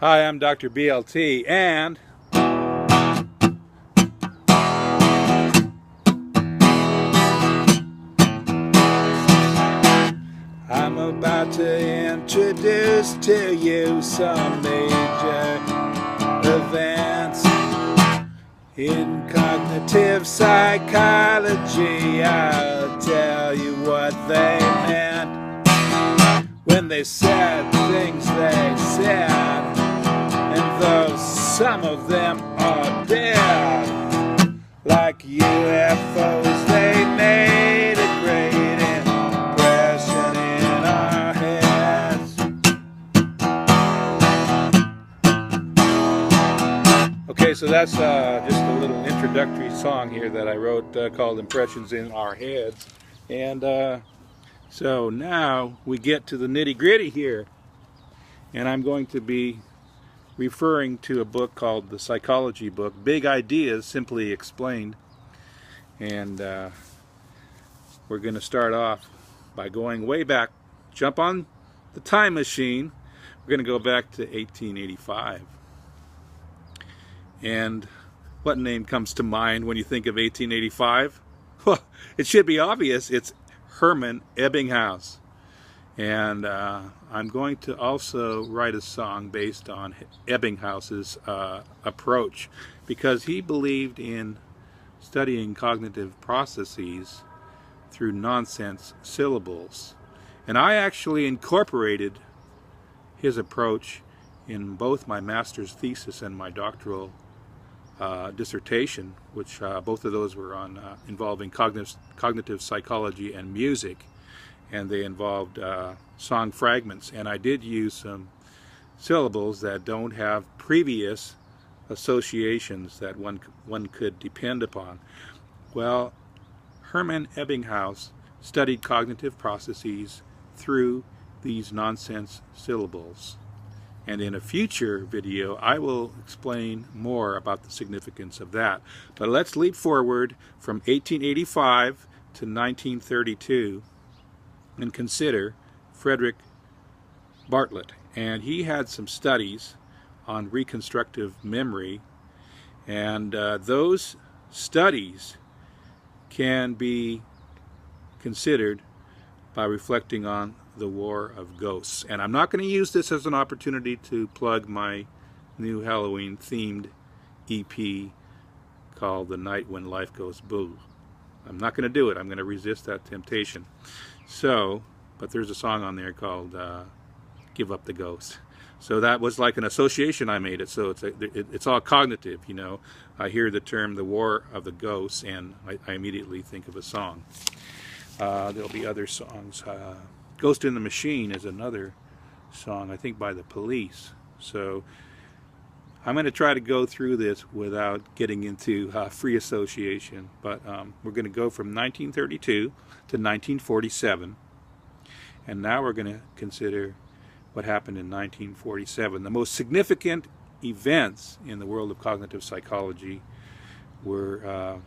Hi, I'm Dr. BLT, and I'm about to introduce to you some major events in cognitive psychology. I'll tell you what they meant when they said things they said, and though some of them are dead, like UFOs, they made a great impression in our heads. Okay, so that's just a little introductory song here that I wrote called Impressions in Our Heads. And so now we get to the nitty-gritty here, and I'm going to be referring to a book called the Psychology Book, Big Ideas Simply Explained. And we're going to start off by going way back, jump on the time machine. We're going to go back to 1885. And what name comes to mind when you think of 1885? Well, it should be obvious. It's Hermann Ebbinghaus. And I'm going to also write a song based on Ebbinghaus's approach, because he believed in studying cognitive processes through nonsense syllables. And I actually incorporated his approach in both my master's thesis and my doctoral dissertation, which both of those were on involving cognitive psychology and music. And they involved song fragments, and I did use some syllables that don't have previous associations that one could depend upon. Well, Hermann Ebbinghaus studied cognitive processes through these nonsense syllables, and in a future video I will explain more about the significance of that. But let's leap forward from 1885 to 1932 and consider Frederick Bartlett. And he had some studies on reconstructive memory, and those studies can be considered by reflecting on the War of Ghosts. And I'm not going to use this as an opportunity to plug my new Halloween themed EP called The Night When Life Goes Boo. I'm not going to do it. I'm going to resist that temptation. So, but there's a song on there called Give Up the Ghost. So that was like an association I made it. So it's all cognitive, you know. I hear the term the War of the Ghosts, and I immediately think of a song. There'll be other songs. Ghost in the Machine is another song, I think by the Police. So I'm going to try to go through this without getting into free association, but we're going to go from 1932 to 1947, and now we're going to consider what happened in 1947. The most significant events in the world of cognitive psychology were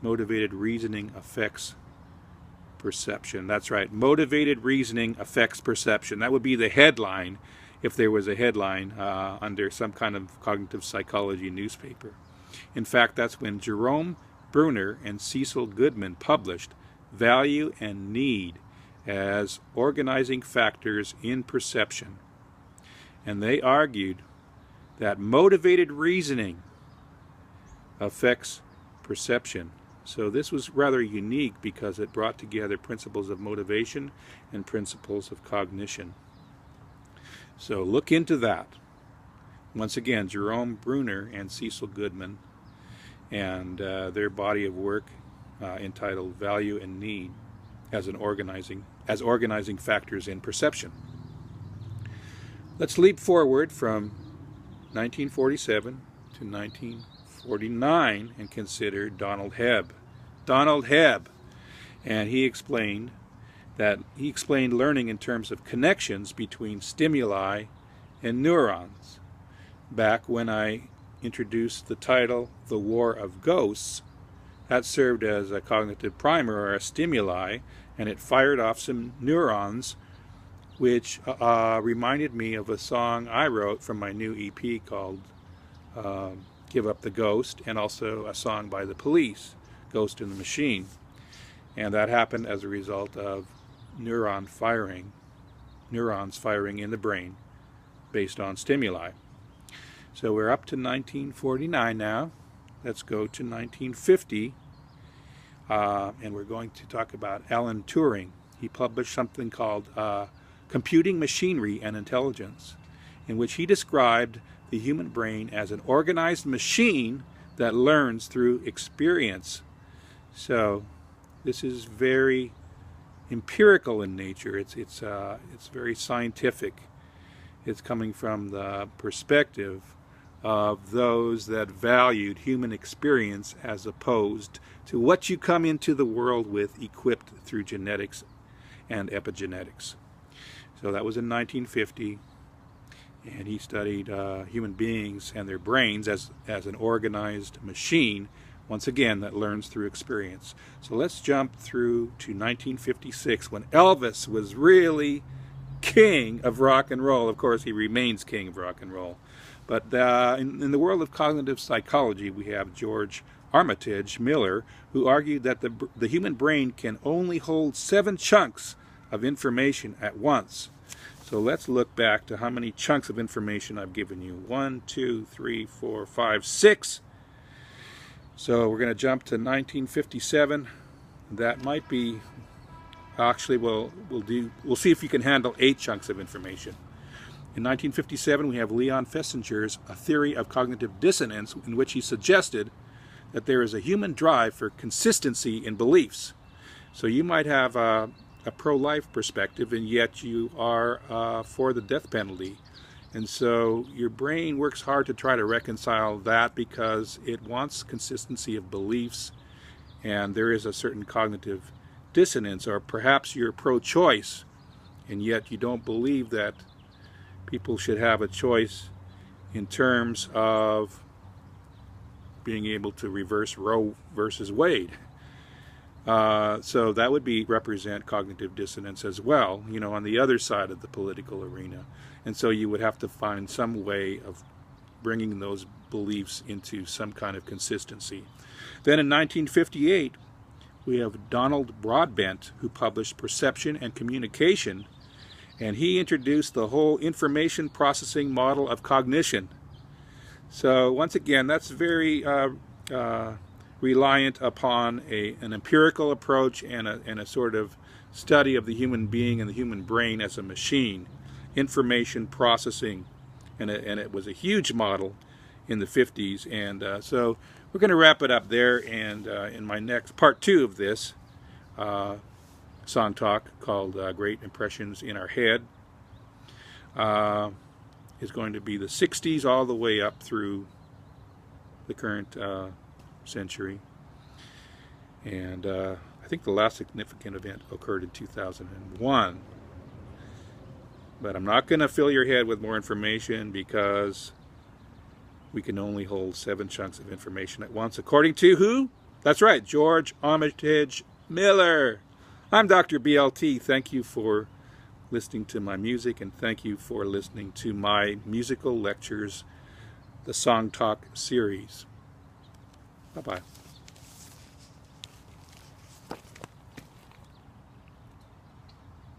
motivated reasoning affects perception. That's right, motivated reasoning affects perception. That would be the headline if there was a headline under some kind of cognitive psychology newspaper. In fact, that's when Jerome Bruner and Cecil Goodman published Value and Need as Organizing Factors in Perception. And they argued that motivated reasoning affects perception. So this was rather unique because it brought together principles of motivation and principles of cognition. So look into that. Once again, Jerome Bruner and Cecil Goodman, and their body of work entitled Value and Need as organizing factors in perception. Let's leap forward from 1947 to 1949 and consider Donald Hebb. Donald Hebb, and he explained learning in terms of connections between stimuli and neurons. Back when I introduced the title The War of Ghosts, that served as a cognitive primer or a stimuli, and it fired off some neurons which reminded me of a song I wrote from my new EP called Give Up the Ghost, and also a song by the Police, Ghost in the Machine. And that happened as a result of neurons firing in the brain based on stimuli. So we're up to 1949 now. Let's go to 1950, and we're going to talk about Alan Turing. He published something called Computing Machinery and Intelligence, in which he described the human brain as an organized machine that learns through experience. So this is very empirical in nature. It's very scientific. It's coming from the perspective of those that valued human experience as opposed to what you come into the world with, equipped through genetics and epigenetics. So that was in 1950, and he studied human beings and their brains as an organized machine, once again, that learns through experience. So let's jump through to 1956, when Elvis was really king of rock and roll. Of course, he remains king of rock and roll. But in the world of cognitive psychology, we have George Armitage Miller, who argued that the human brain can only hold 7 chunks of information at once. So let's look back to how many chunks of information I've given you. 1, 2, 3, 4, 5, 6. So we're going to jump to 1957. That might be, actually, we'll see if you can handle 8 chunks of information. In 1957, we have Leon Fessinger's A Theory of Cognitive Dissonance, in which he suggested that there is a human drive for consistency in beliefs. So you might have a pro-life perspective, and yet you are for the death penalty. And so your brain works hard to try to reconcile that because it wants consistency of beliefs, and there is a certain cognitive dissonance. Or perhaps you're pro-choice, and yet you don't believe that people should have a choice in terms of being able to reverse Roe versus Wade. So that would represent cognitive dissonance as well, you know, on the other side of the political arena. And so you would have to find some way of bringing those beliefs into some kind of consistency. Then in 1958, we have Donald Broadbent, who published Perception and Communication, and he introduced the whole information processing model of cognition. So once again, that's very reliant upon an empirical approach and a sort of study of the human being and the human brain as a machine, information processing, and it was a huge model in the 50s. And so we're going to wrap it up there, and in my next part 2 of this song talk called Great Impressions in Our Head is going to be the 60s all the way up through the current century. And I think the last significant event occurred in 2001. But I'm not going to fill your head with more information because we can only hold 7 chunks of information at once, according to who? That's right, George Armitage Miller. I'm Dr. BLT. Thank you for listening to my music, and thank you for listening to my musical lectures, the SONGtalk series. Bye-bye.